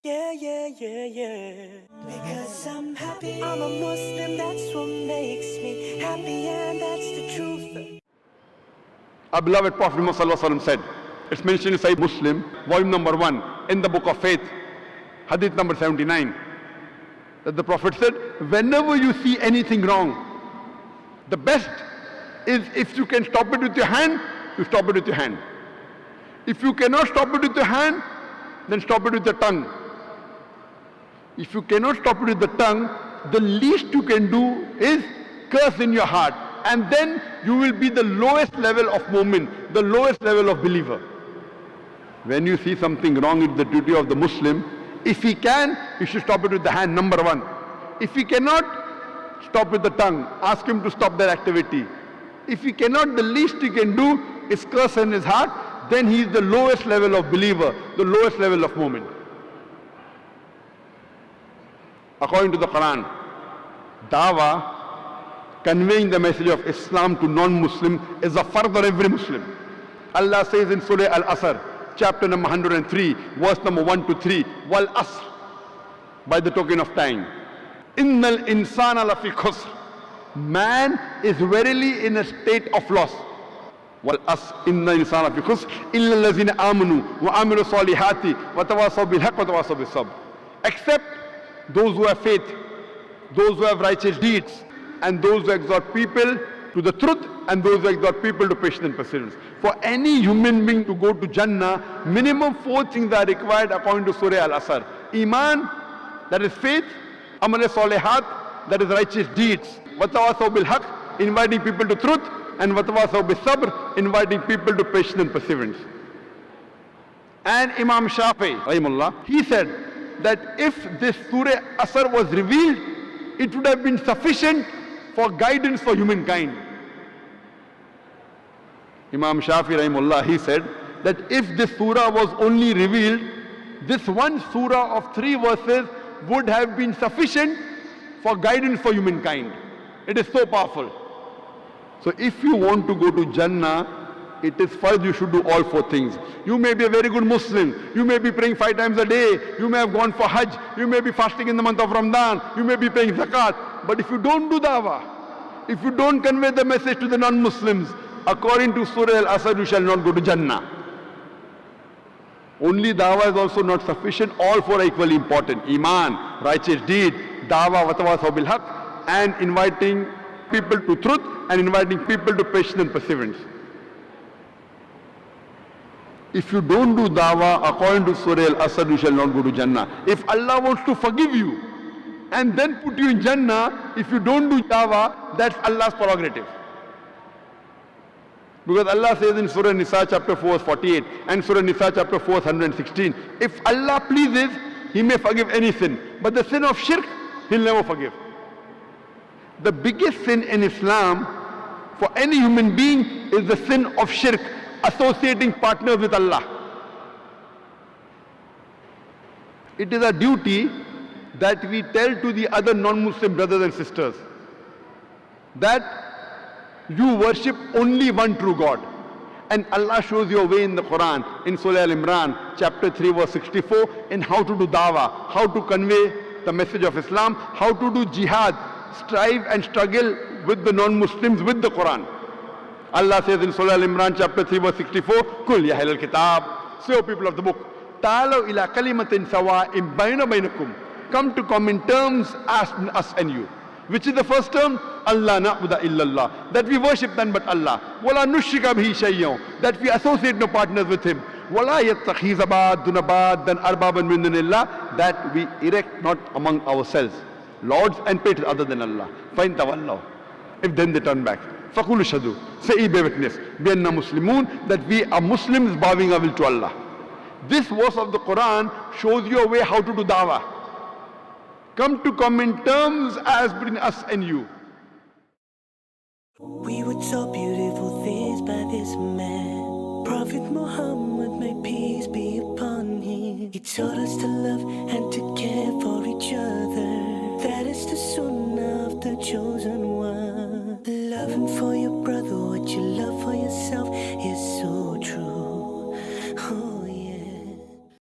Yeah, yeah, yeah, yeah. Because I'm happy, I'm a Muslim, that's what makes me happy, and that's the truth. Our beloved Prophet Muhammad ﷺ said, it's mentioned in Sahih Muslim, volume number 1, in the book of faith, hadith number 79, that the Prophet said, whenever you see anything wrong, the best is if you can stop it with your hand, you stop it with your hand. If you cannot stop it with your hand, then stop it with your tongue. If you cannot stop it with the tongue, the least you can do is curse in your heart. And then you will be the lowest level of mu'min, the lowest level of believer. When you see something wrong, it's the duty of the Muslim. If he can, he should stop it with the hand, number 1. If he cannot, stop with the tongue. Ask him to stop that activity. If he cannot, the least he can do is curse in his heart, then he is the lowest level of believer, the lowest level of mu'min. According to the Quran, dawah, conveying the message of Islam to non-Muslim, is a fard on every Muslim. Allah says in Surah Al-Asr, chapter number 103, verse number 1 to 3, Wal Asr, by the token of time. Innal insana lafi khusr. Man is verily in a state of loss. Wal Asr, innal insana lafi khusr, illa allazina amanu wa amilu salihati wa tawasaw bil haqq wa tawasaw bis sabr. Except those who have faith, those who have righteous deeds, and those who exhort people to the truth, and those who exhort people to patience and perseverance. For any human being to go to Jannah, minimum 4 things are required according to Surah Al-Asr. Iman, that is faith. Amal salihat, that is righteous deeds. Watawasaw bil haqq, inviting people to truth. And watawasaw bis sabr, inviting people to patience and perseverance. And Imam Shafi, rahimahullah, he said that if this Surah Asr was revealed, it would have been sufficient for guidance for humankind. Imam Shafi rahimahullah, he said that if this surah was only revealed, this one surah of 3 verses would have been sufficient for guidance for humankind. It is so powerful. So if you want to go to Jannah, it is first you should do all 4 things. You may be a very good Muslim. You may be praying 5 times a day. You may have gone for Hajj. You may be fasting in the month of Ramadan. You may be paying zakat. But if you don't do dawah, if you don't convey the message to the non-Muslims, according to Surah Al-Asr, you shall not go to Jannah. Only dawah is also not sufficient. All 4 are equally important. Iman, righteous deed, dawah, watawasaw bil haqq, and inviting people to truth, and inviting people to patience and perseverance. If you don't do dawah according to Surah Al-Asr, you shall not go to Jannah. If Allah wants to forgive you and then put you in Jannah, if you don't do dawah, that's Allah's prerogative. Because Allah says in Surah Nisa chapter 4 verse 48 and Surah Nisa chapter 4 verse 116, if Allah pleases, He may forgive any sin. But the sin of shirk, He'll never forgive. The biggest sin in Islam for any human being is the sin of shirk, associating partners with Allah. It is a duty that we tell to the other non-Muslim brothers and sisters that you worship only one true God. And Allah shows you a way in the Quran, in Surah Al-Imran, chapter 3, verse 64, in how to do dawah, how to convey the message of Islam, how to do jihad, strive and struggle with the non-Muslims with the Quran. Allah says in Surah Al-Imran, chapter 3, verse 64, Kul ya ahlal kitab, say, O people of the book, ta'alaw ila kalimatin sawa'im bayna baynakum, come to common terms as us and you. Which is the first term? Allah na'budu illallah, that we worship none but Allah. Wala nushrika bihi shay'an, that we associate no partners with Him. Wala yattakhiza ba'duna ba'dan arbaban min dunillah, that we erect not among ourselves lords and patrons other than Allah. Fa'in tawallaw, if then they turn back, faqulu shahadu, say ye bear witness, bi anna muslimun, that we are Muslims bowing our will to Allah. This verse of the Quran shows you a way how to do dawah. Come to common terms as between us and you. We were taught beautiful things by this man, Prophet Muhammad, may peace be upon him. He taught us to love and to care for each other. That is the sunnah of the chosen one. Loving for your brother what you love for